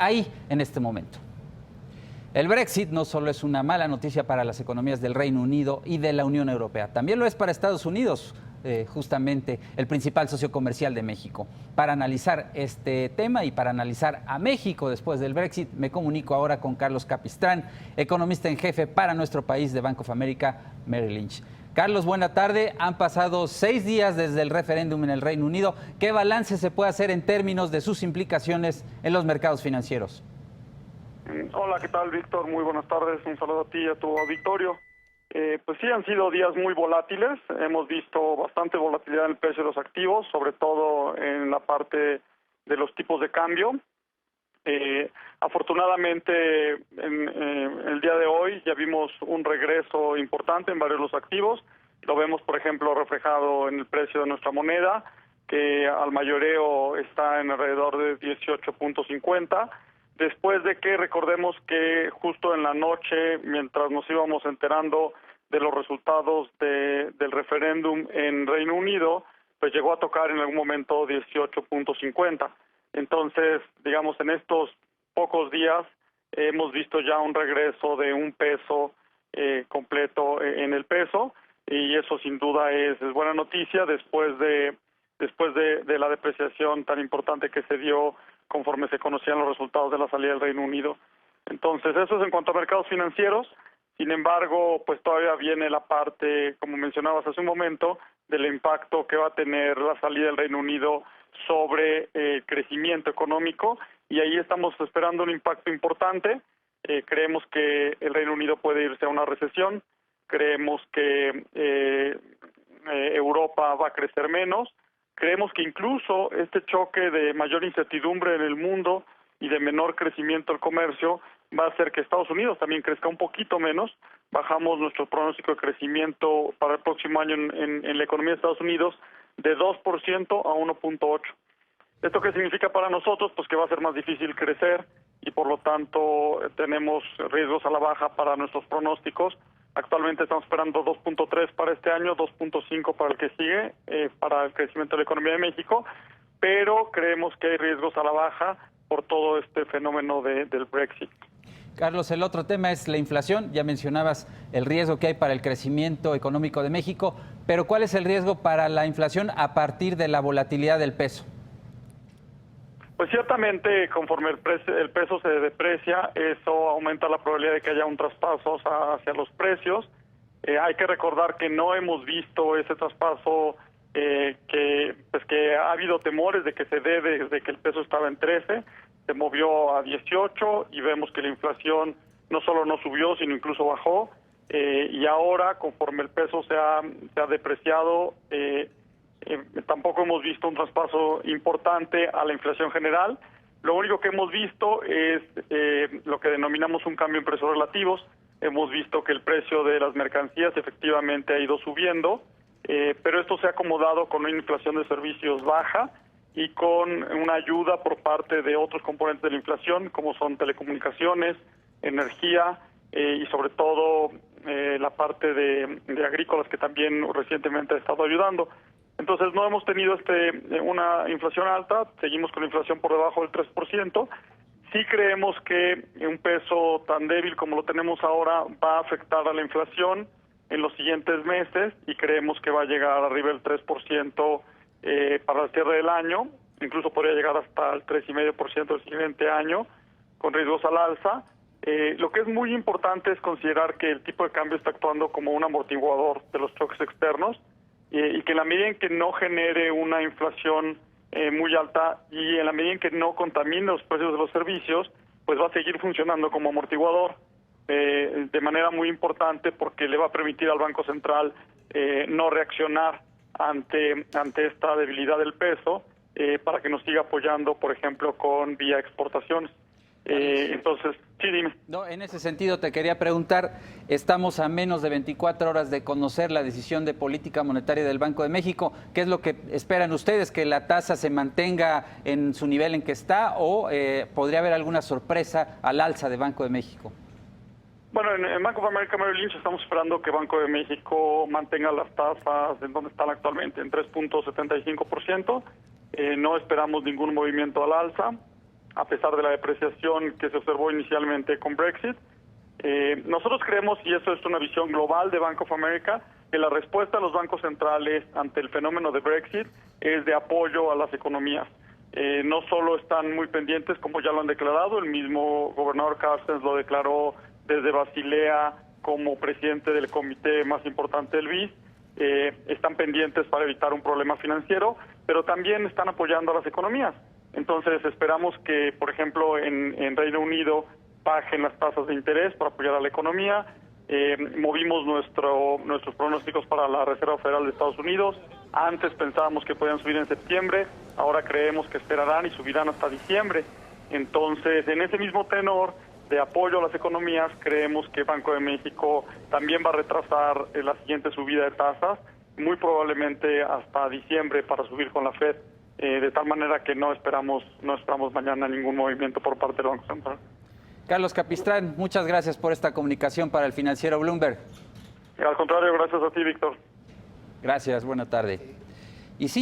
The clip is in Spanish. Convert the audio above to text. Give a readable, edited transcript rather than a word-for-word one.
ahí en este momento. El Brexit no solo es una mala noticia para las economías del Reino Unido y de la Unión Europea, también lo es para Estados Unidos, justamente el principal socio comercial de México. Para analizar este tema y para analizar a México después del Brexit, me comunico ahora con Carlos Capistrán, economista en jefe para nuestro país de Bank of America, Merrill Lynch. Carlos, buena tarde. Han pasado 6 días desde el referéndum en el Reino Unido. ¿Qué balance se puede hacer en términos de sus implicaciones en los mercados financieros? Hola, ¿qué tal, Víctor? Muy buenas tardes. Un saludo a ti y a tu auditorio. Pues sí, han sido días muy volátiles. Hemos visto bastante volatilidad en el precio de los activos, sobre todo en la parte de los tipos de cambio. Afortunadamente, en el día de hoy ya vimos un regreso importante en varios de los activos. Lo vemos, por ejemplo, reflejado en el precio de nuestra moneda, que al mayoreo está en alrededor de 18.50. Después de que recordemos que justo en la noche, mientras nos íbamos enterando de los resultados del referéndum en Reino Unido, pues llegó a tocar en algún momento 18.50. Entonces, digamos, en estos pocos días hemos visto ya un regreso de un peso completo en el peso, y eso sin duda es buena noticia después de la depreciación tan importante que se dio conforme se conocían los resultados de la salida del Reino Unido. Entonces, eso es en cuanto a mercados financieros. Sin embargo, pues todavía viene la parte, como mencionabas hace un momento, del impacto que va a tener la salida del Reino Unido sobre el crecimiento económico, y ahí estamos esperando un impacto importante. Creemos que el Reino Unido puede irse a una recesión, creemos que Europa va a crecer menos. Creemos que incluso este choque de mayor incertidumbre en el mundo y de menor crecimiento del comercio va a hacer que Estados Unidos también crezca un poquito menos. Bajamos nuestro pronóstico de crecimiento para el próximo año en la economía de Estados Unidos de 2% a 1.8%. ¿Esto qué significa para nosotros? Pues que va a ser más difícil crecer y por lo tanto tenemos riesgos a la baja para nuestros pronósticos. Actualmente estamos esperando 2.3 para este año, 2.5 para el que sigue, para el crecimiento de la economía de México, pero creemos que hay riesgos a la baja por todo este fenómeno del Brexit. Carlos, el otro tema es la inflación. Ya mencionabas el riesgo que hay para el crecimiento económico de México, pero ¿cuál es el riesgo para la inflación a partir de la volatilidad del peso? Pues ciertamente, conforme el peso se deprecia, eso aumenta la probabilidad de que haya un traspaso hacia los precios. Hay que recordar que no hemos visto ese traspaso, que ha habido temores de que se dé desde que el peso estaba en 13, se movió a 18 y vemos que la inflación no solo no subió, sino incluso bajó. Y ahora, conforme el peso se ha depreciado, tampoco hemos visto un traspaso importante a la inflación general. Lo único que hemos visto es lo que denominamos un cambio en precios relativos. Hemos visto que el precio de las mercancías efectivamente ha ido subiendo, pero esto se ha acomodado con una inflación de servicios baja y con una ayuda por parte de otros componentes de la inflación, como son telecomunicaciones, energía y sobre todo la parte de agrícolas, que también recientemente ha estado ayudando. Entonces no hemos tenido una inflación alta, seguimos con la inflación por debajo del 3%. Sí creemos que un peso tan débil como lo tenemos ahora va a afectar a la inflación en los siguientes meses y creemos que va a llegar arriba del 3% para el cierre del año, incluso podría llegar hasta el 3,5% del siguiente año, con riesgos al alza. Lo que es muy importante es considerar que el tipo de cambio está actuando como un amortiguador de los choques externos, y que en la medida en que no genere una inflación muy alta y en la medida en que no contamine los precios de los servicios, pues va a seguir funcionando como amortiguador de manera muy importante, porque le va a permitir al Banco Central no reaccionar ante esta debilidad del peso, para que nos siga apoyando, por ejemplo, con vía exportaciones. Entonces, sí, dime. No, en ese sentido te quería preguntar, estamos a menos de 24 horas de conocer la decisión de política monetaria del Banco de México. ¿Qué es lo que esperan ustedes? ¿Que la tasa se mantenga en su nivel en que está o podría haber alguna sorpresa al alza de Banco de México? Bueno, en Bank of America Merrill Lynch estamos esperando que Banco de México mantenga las tasas en donde están actualmente, en 3.75%. No esperamos ningún movimiento al alza. a pesar de la depreciación que se observó inicialmente con Brexit. Nosotros creemos, y eso es una visión global de Bank of America, que la respuesta de los bancos centrales ante el fenómeno de Brexit es de apoyo a las economías. No solo están muy pendientes, como ya lo han declarado, el mismo gobernador Carstens lo declaró desde Basilea como presidente del comité más importante del BIS, están pendientes para evitar un problema financiero, pero también están apoyando a las economías. Entonces esperamos que, por ejemplo, en Reino Unido bajen las tasas de interés para apoyar a la economía. Movimos nuestros pronósticos para la Reserva Federal de Estados Unidos. Antes pensábamos que podían subir en septiembre, ahora creemos que esperarán y subirán hasta diciembre. Entonces, en ese mismo tenor de apoyo a las economías, creemos que Banco de México también va a retrasar la siguiente subida de tasas, muy probablemente hasta diciembre para subir con la FED, de tal manera que no esperamos mañana ningún movimiento por parte del Banco Central. Carlos Capistrán, muchas gracias por esta comunicación para el financiero Bloomberg. Al contrario, gracias a ti, Víctor. Gracias, buena tarde. Y sí,